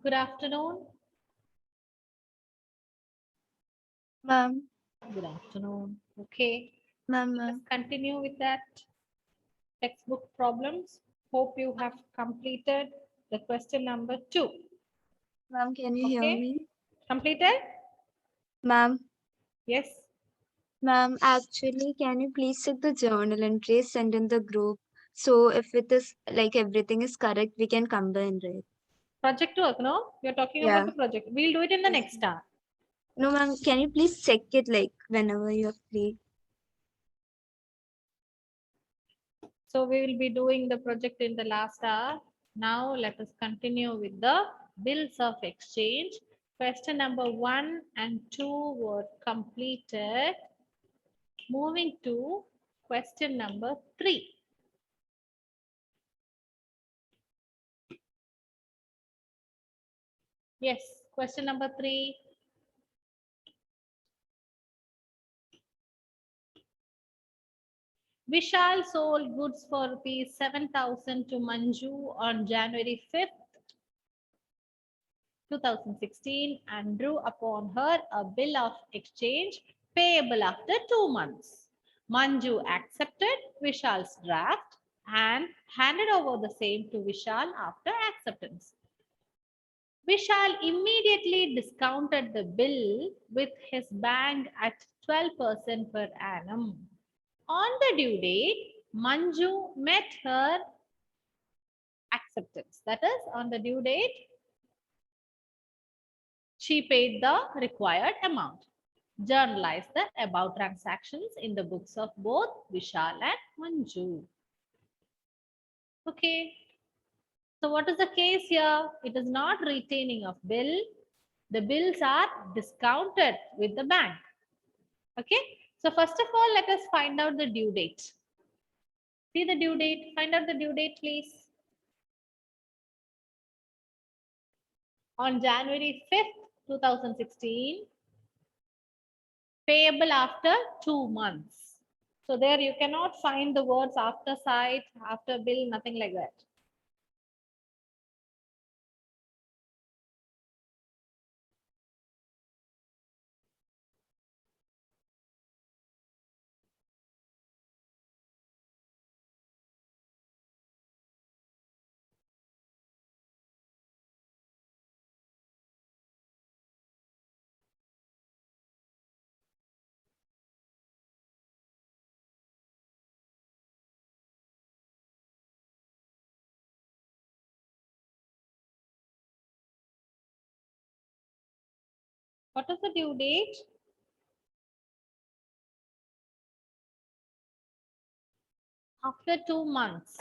Good afternoon. Ma'am, Good afternoon. Okay, ma'am, let's ma'am, continue with that textbook problems. Hope you have completed the question number 2. ma'am, can you hear Okay, me? completed? Ma'am, Yes. ma'am, actually, can you please check the journal entries sent in the group? So if it is like everything is correct, we can combine, right? Project work, no? You're talking about Yeah. the project. We'll do it in the Yes, next ma'am. hour. No, ma'am, can you please check it like whenever you're free? So we will be doing the project in the last hour. Now let us continue with the bills of exchange. Question number 1 and 2 were completed. Moving to question number 3. Yes, question number 3. Vishal sold goods for rupees 7,000 to Manju on January 5th, 2016 and drew upon her a bill of exchange payable after 2 months. Manju accepted Vishal's draft and handed over the same to Vishal after acceptance. Vishal immediately discounted the bill with his bank at 12% per annum. On the due date, Manju met her acceptance. That is, on the due date, she paid the required amount. Journalize the above transactions in the books of both Vishal and Manju. Okay. So what is the case here? It is not retaining of bill. The bills are discounted with the bank. Okay. So first of all, let us find out the due date. See the due date. Find out the due date, please. On January 5th, 2016, payable after 2 months. So there you cannot find the words after site, after bill, nothing like that. What is the due date? After 2 months.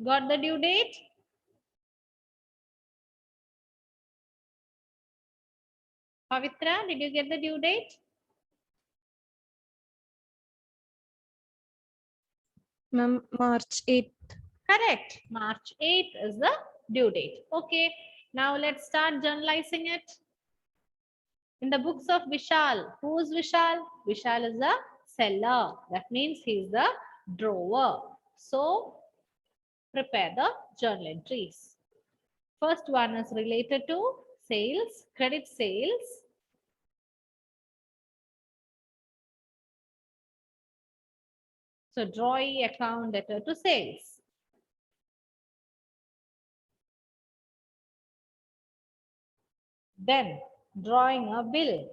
Got the due date? Pavitra, did you get the due date? Ma'am, March 8th. Correct. March 8th is the due date. Okay. Now let's start journalizing it. In the books of Vishal, who is Vishal? Vishal is the seller. That means he is the drawer. So prepare the journal entries. First one is related to sales, credit sales. So draw a account debtor to sales. Then drawing a bill.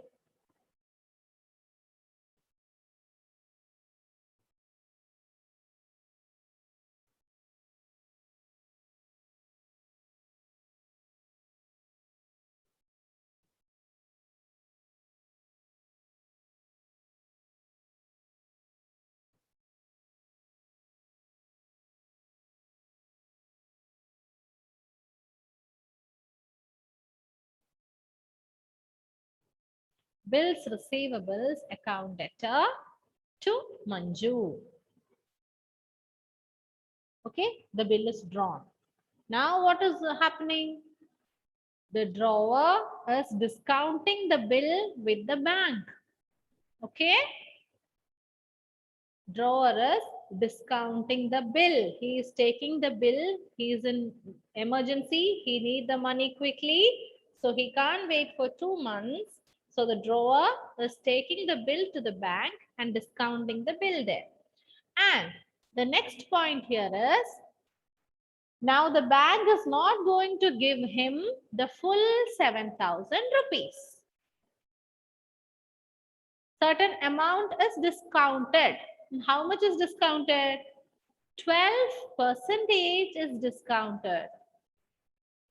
Bills receivables account debtor. to Manju. Okay, the bill is drawn. Now what is happening? The drawer is discounting the bill with the bank. Okay, drawer is discounting the bill. He is taking the bill. He is in emergency. He need the money quickly. So he can't wait for 2 months. So the drawer is taking the bill to the bank and discounting the bill there. And the next point here is, now the bank is not going to give him the full 7,000 rupees. Certain amount is discounted. How much is discounted? 12% is discounted.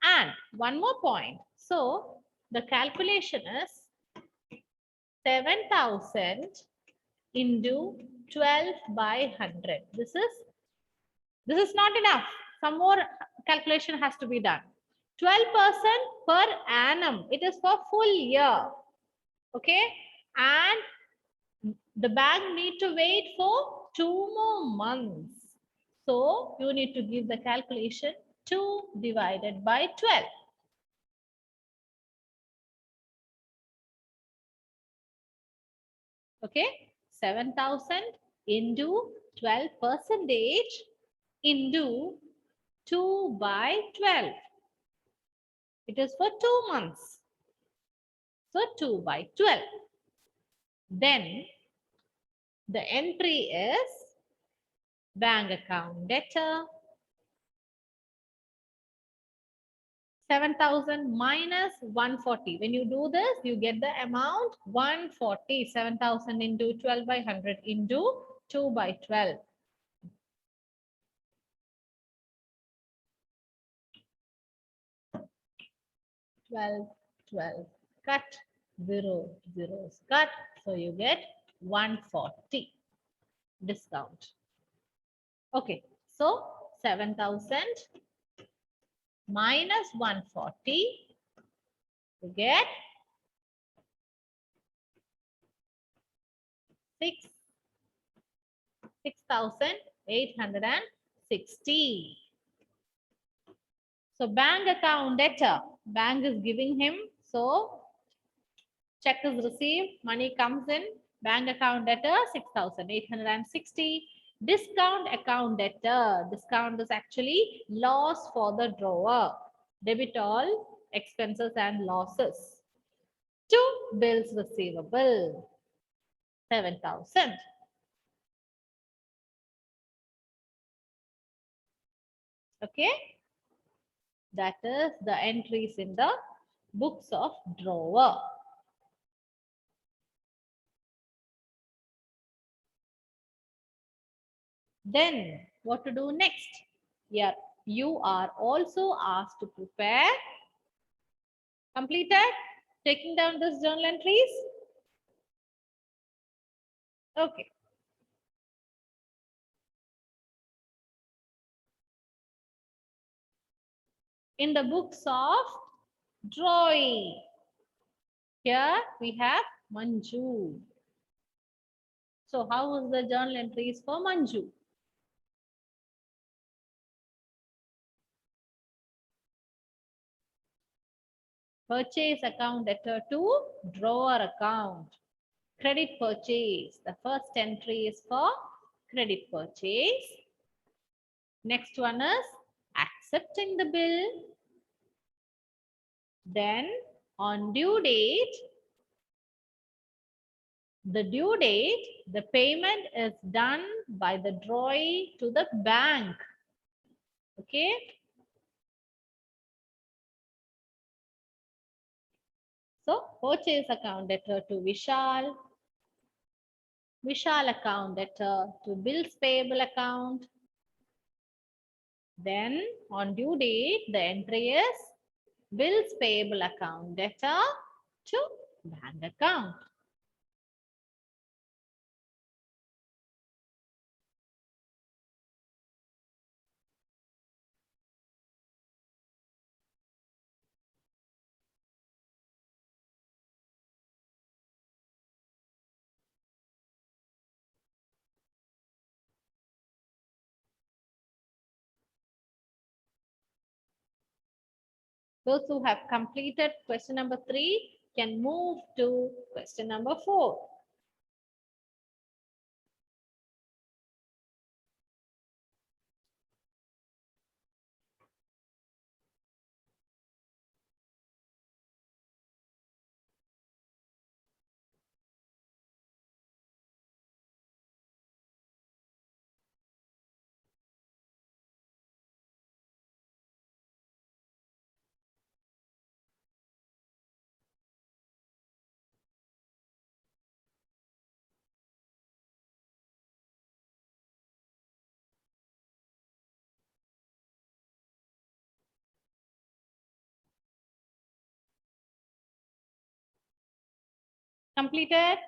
And one more point. So the calculation is 7,000 into 12 by 100. This is not enough. Some more calculation has to be done. 12% per annum. It is for full year. Okay. And the bank need to wait for 2 more months. So you need to give the calculation 2 divided by 12. Okay, 7,000 into 12% into 2 by 12. It is for 2 months. So 2 by 12. Then the entry is bank account debtor 7,000 minus 140. When you do this, you get the amount 140. 7,000 into 12 by 100 into 2 by 12. 12, 12. Cut 0, zeros cut. So you get 140 discount. Okay, so 7,000 minus 140, you get 6,860. So bank account debtor, bank is giving him. So check is received, money comes in, bank account debtor 6,860. Discount account debtor, discount is actually loss for the drawer. Debit all expenses and losses. Two bills receivable, 7,000. Okay, that is the entries in the books of drawer. Then what to do next? Yeah, you are also asked to prepare. Completed? Taking down this journal entries? Okay. In the books of drawing, here we have Manju. So how was the journal entries for Manju? Purchase account debtor to drawer account. Credit purchase. The first entry is for credit purchase. Next one is accepting the bill. Then on due date, the payment is done by the drawee to the bank. Okay. So purchase account debtor to Vishal. Vishal account debtor to bills payable account. Then on due date, the entry is bills payable account debtor to bank account. Those who have completed question number 3 can move to question number 4. Completed?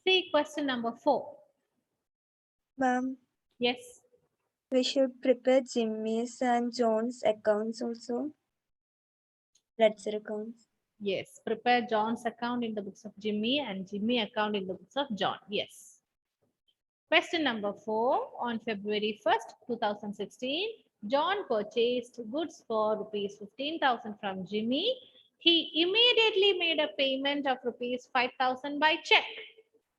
See question number 4. Ma'am, Yes. we should prepare Jimmy's and John's accounts also. Ledger accounts. Yes. Prepare John's account in the books of Jimmy and Jimmy account in the books of John. Yes. Question number 4. On February 1st, 2016, John purchased goods for rupees 15,000 from Jimmy. He immediately made a payment of rupees 5,000 by check,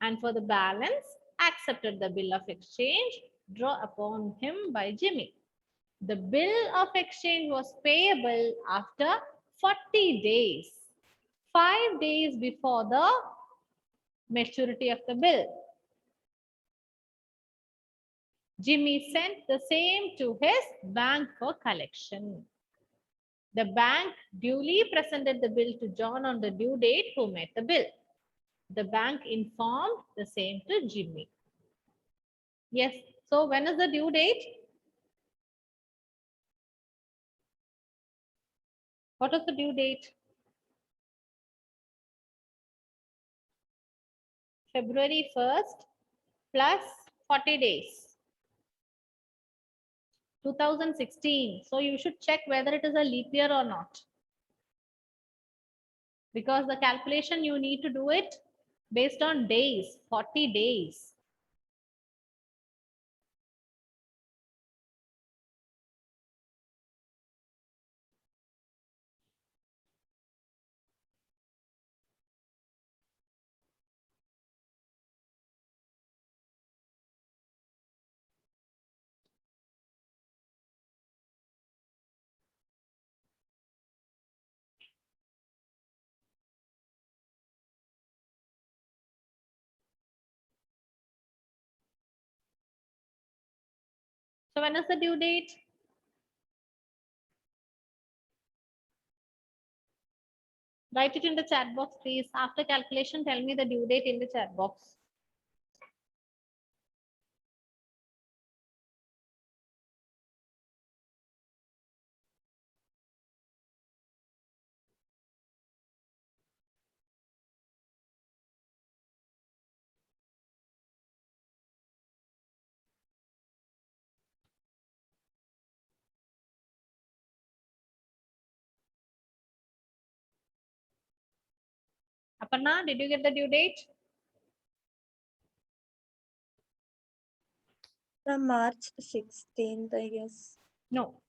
and for the balance, accepted the bill of exchange drawn upon him by Jimmy. The bill of exchange was payable after 40 days, 5 days before the maturity of the bill. Jimmy sent the same to his bank for collection. The bank duly presented the bill to John on the due date who made the bill. The bank informed the same to Jimmy. Yes, so when is the due date? What is the due date? February 1st plus 40 days. 2016. So you should check whether it is a leap year or not. Because the calculation you need to do it based on days, 40 days. So when is the due date? Write it in the chat box, please. After calculation, tell me the due date in the chat box. Aparna, did you get the due date? From March 16th, I guess. No.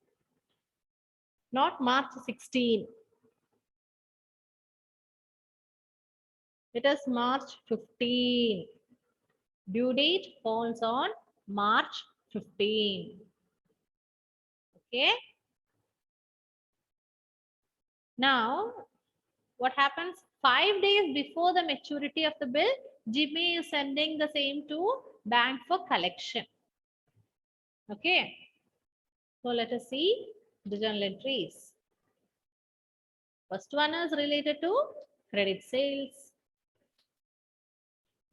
Not March 16. It is March 15. Due date falls on March 15. Okay. Now, what happens? 5 days before the maturity of the bill, Jimmy is sending the same to bank for collection. Okay. So let us see the journal entries. First one is related to credit sales.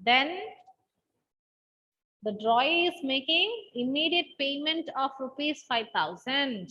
Then the drawee is making immediate payment of rupees 5,000.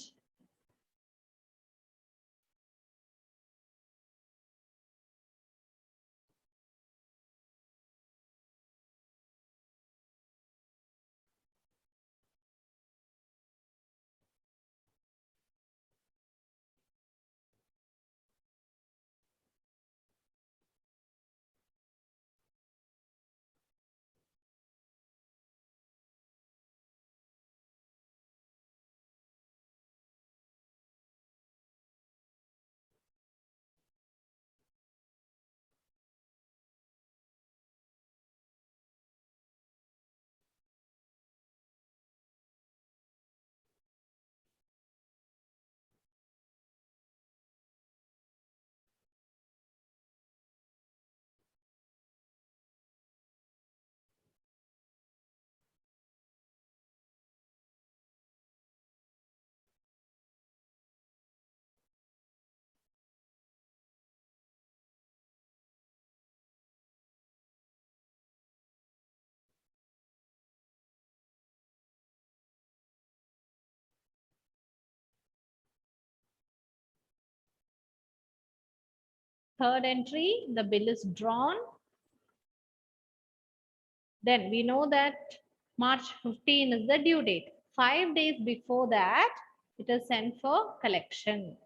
Third entry, the bill is drawn. Then we know that March 15 is the due date. 5 days before that, it is sent for collection.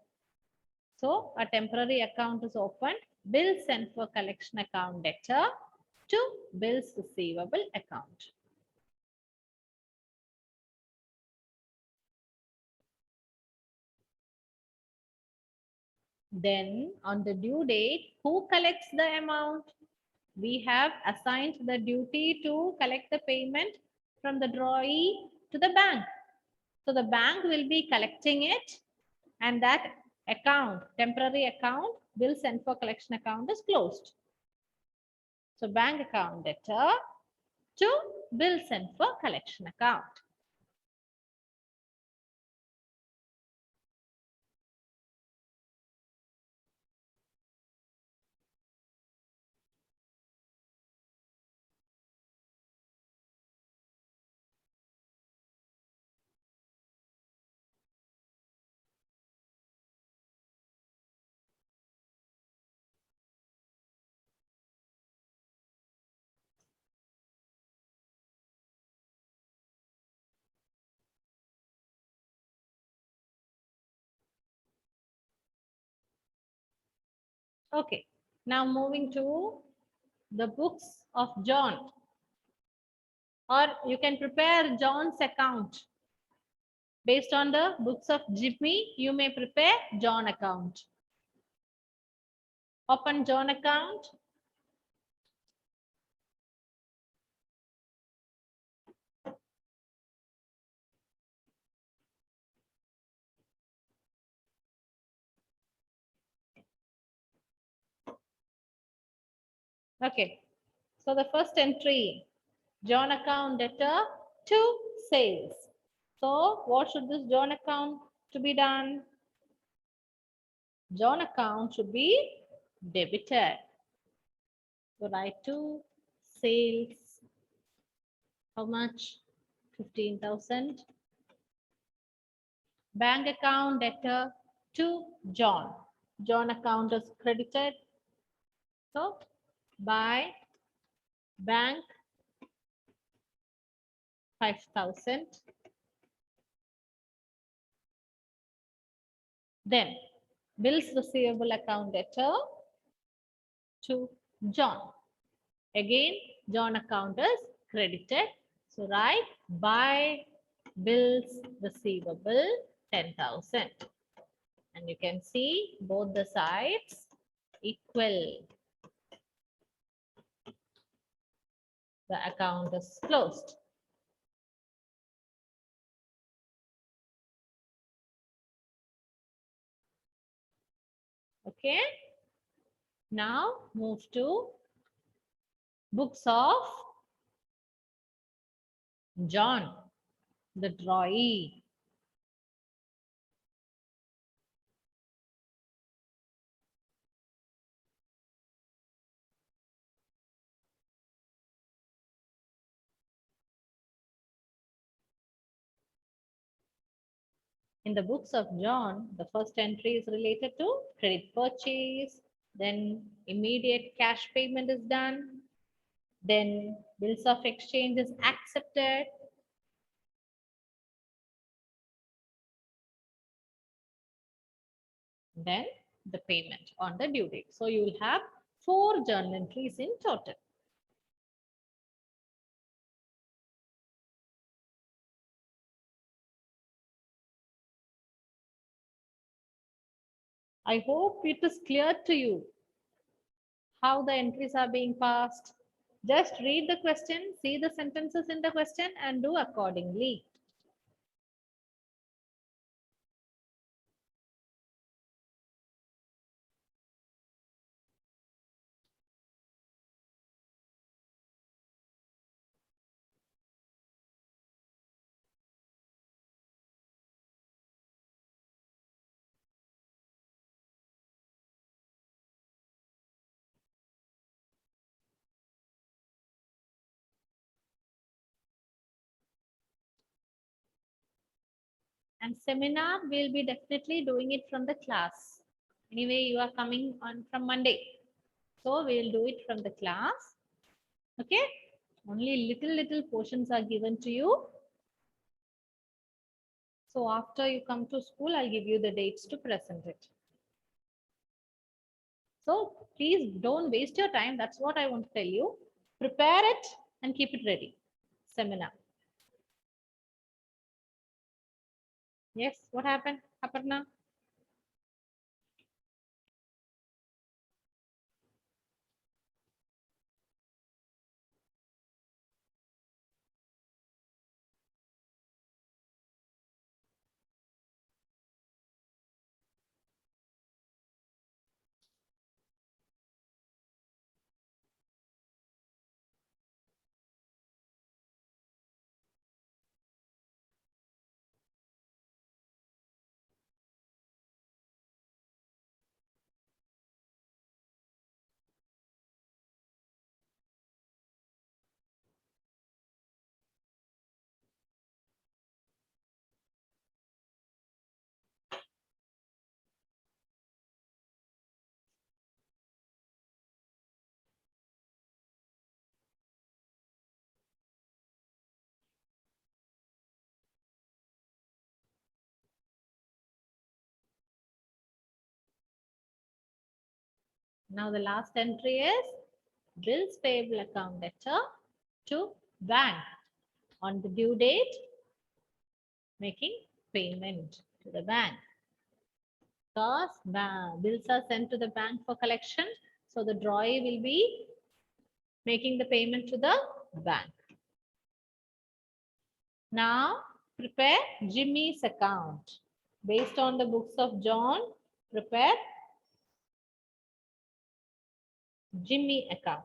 So a temporary account is opened, bill sent for collection account debtor to bills receivable account. Then on the due date, who collects the amount? We have assigned the duty to collect the payment from the drawee to the bank. So the bank will be collecting it, and that account, temporary account, bill sent for collection account is closed. So bank account debtor to bill sent for collection account. Okay, now moving to the books of John, or you can prepare John's account. Based on the books of Jimmy, you may prepare John account. Open John account. Okay, so the first entry, John account debtor to sales. So what should this John account to be done? John account should be debited. So write to sales. How much? 15,000. Bank account debtor to John. John account is credited. So by bank 5,000. Then bills receivable account debtor to John. Again, John account is credited. So write by bills receivable 10,000. And you can see both the sides equal. The account is closed. Okay. Now move to books of John, the drawee. In the books of John, the first entry is related to credit purchase, then immediate cash payment is done, then bills of exchange is accepted, then the payment on the due date. So you will have 4 journal entries in total. I hope it is clear to you how the entries are being passed. Just read the question, see the sentences in the question and do accordingly. And seminar, we'll be definitely doing it from the class. Anyway, you are coming on from Monday. So we will do it from the class. Okay. Only little portions are given to you. So after you come to school, I'll give you the dates to present it. So please don't waste your time. That's what I want to tell you. Prepare it and keep it ready. Seminar. Yes, what happened, Aparna? Now the last entry is bills payable account letter to bank on the due date, making payment to the bank. Because bills are sent to the bank for collection, so the drawee will be making the payment to the bank. Now prepare Jimmy's account. Based on the books of John, prepare Jimmy account.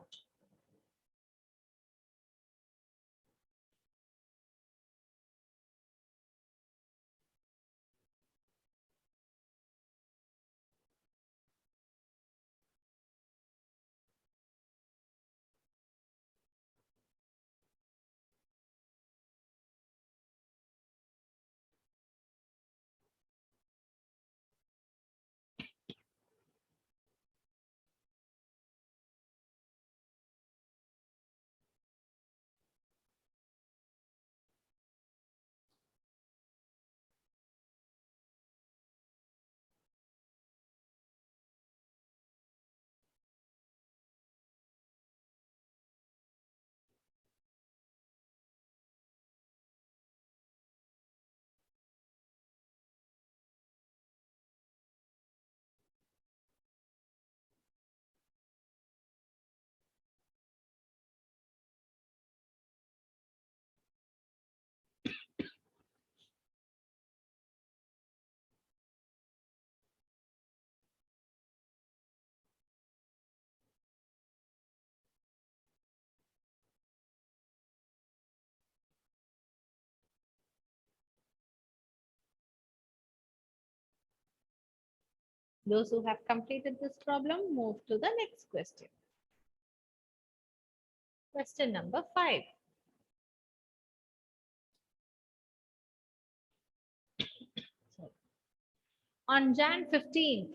Those who have completed this problem, move to the next question. Question number 5. On Jan 15th,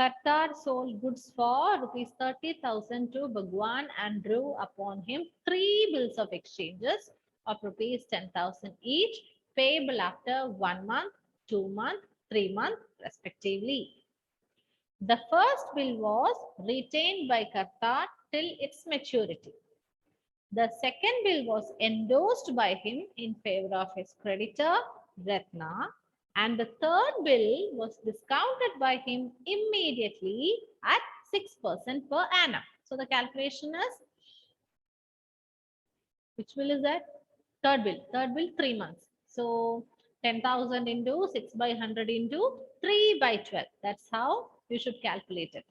Qatar sold goods for rupees 30,000 to Bhagwan and drew upon him 3 bills of exchanges of rupees 10,000 each, payable after 1 month, 2 months, 3 months, respectively. The first bill was retained by Qatar till its maturity. The second bill was endorsed by him in favor of his creditor, Ratna, and the third bill was discounted by him immediately at 6% per annum. So the calculation is, which bill is that? Third bill. Third bill, 3 months. So 10,000 into 6 by 100 into 3 by 12. That's how you should calculate it.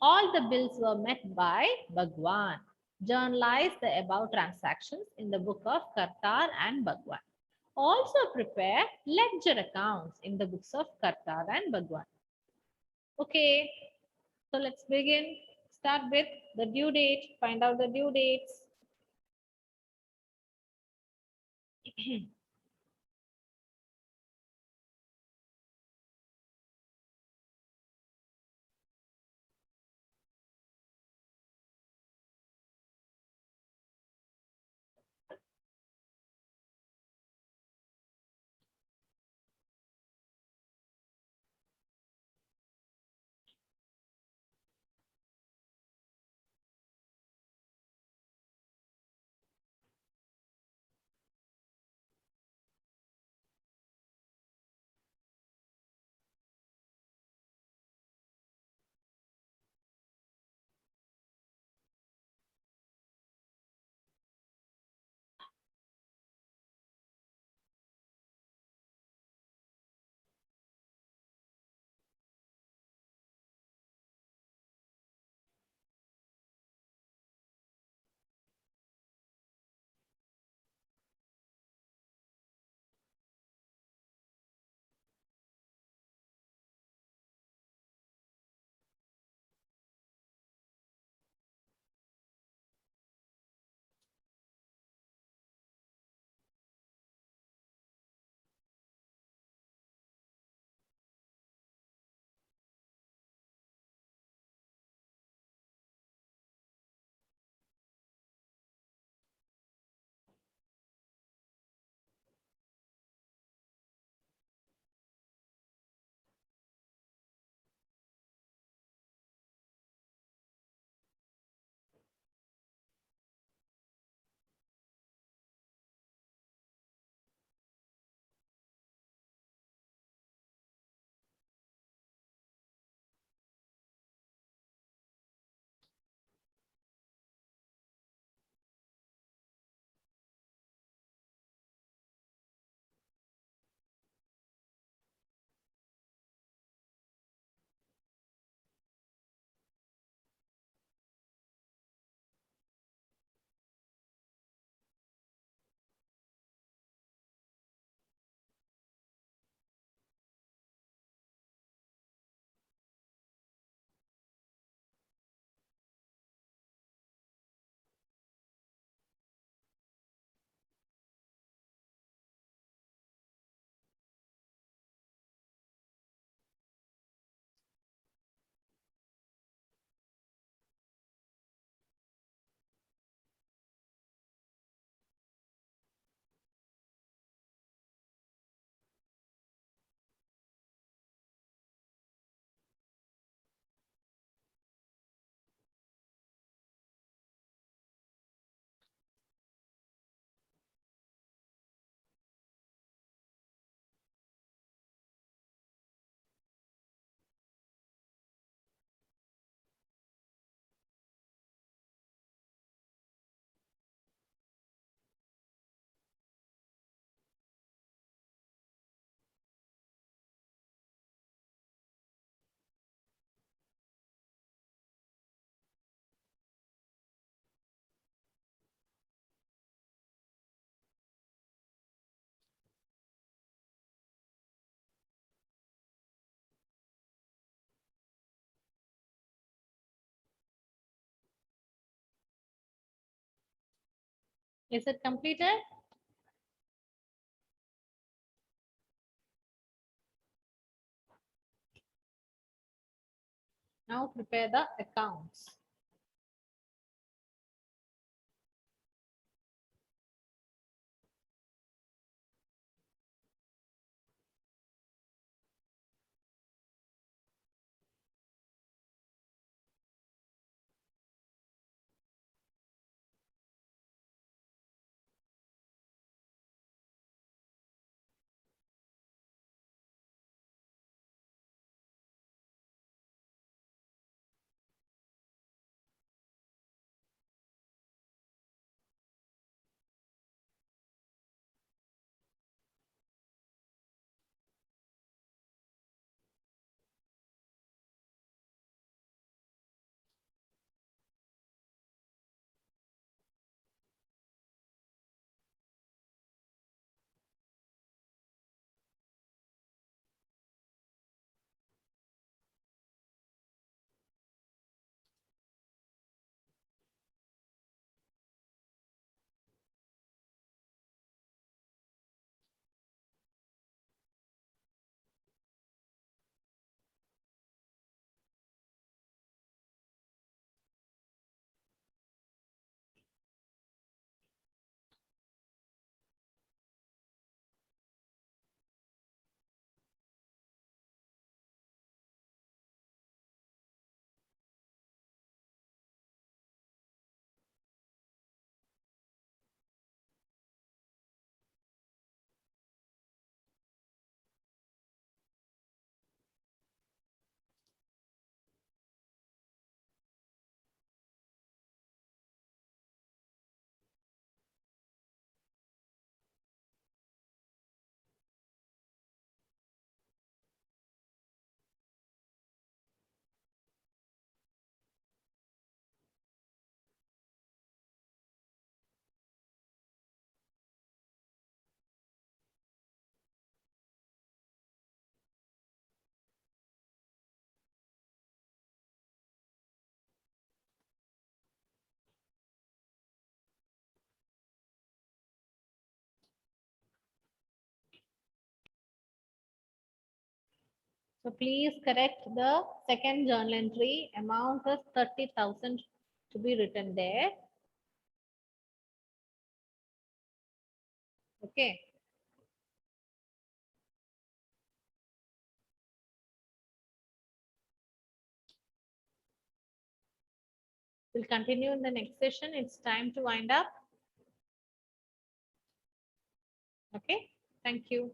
All the bills were met by Bhagwan. Journalize the above transactions in the book of Kartar and Bhagwan. Also prepare ledger accounts in the books of Kartar and Bhagwan. Okay, so let's begin. Start with the due date. Find out the due dates. Is it completed? Now prepare the accounts. So please correct the second journal entry. Amount is 30,000 to be written there. Okay. We'll continue in the next session. It's time to wind up. Okay. Thank you.